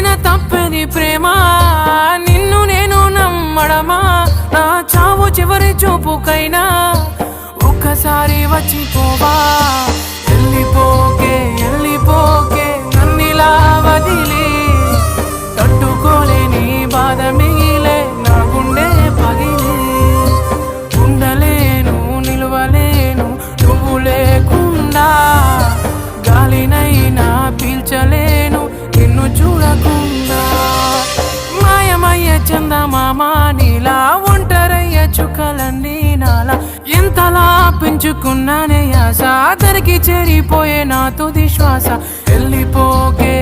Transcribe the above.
చేసిన తప్పని ప్రేమ నిన్ను నేను నమ్మడమా నా చావు చివరి చూపుకైనా ఒక్కసారి వచ్చిపోవా వెళ్ళిపోకే నన్నిలా వదిలి తట్టుకోలేని బాధ మిగిలే నా గుండె పగిలి ఉండలేను నిలవలేను నువ్వు లేకుండా గాలినైనా పీల్చలేను నిన్ను చూడకుండా మాయమయ్య చందమామ నీలా ఒంటరయ్య చుక్కలన్నీ నాలా ఎంతలా పెంచుకున్నానే ఆశ దరికి చేరిపోయే నా తుది శ్వాస వెళ్ళిపోకే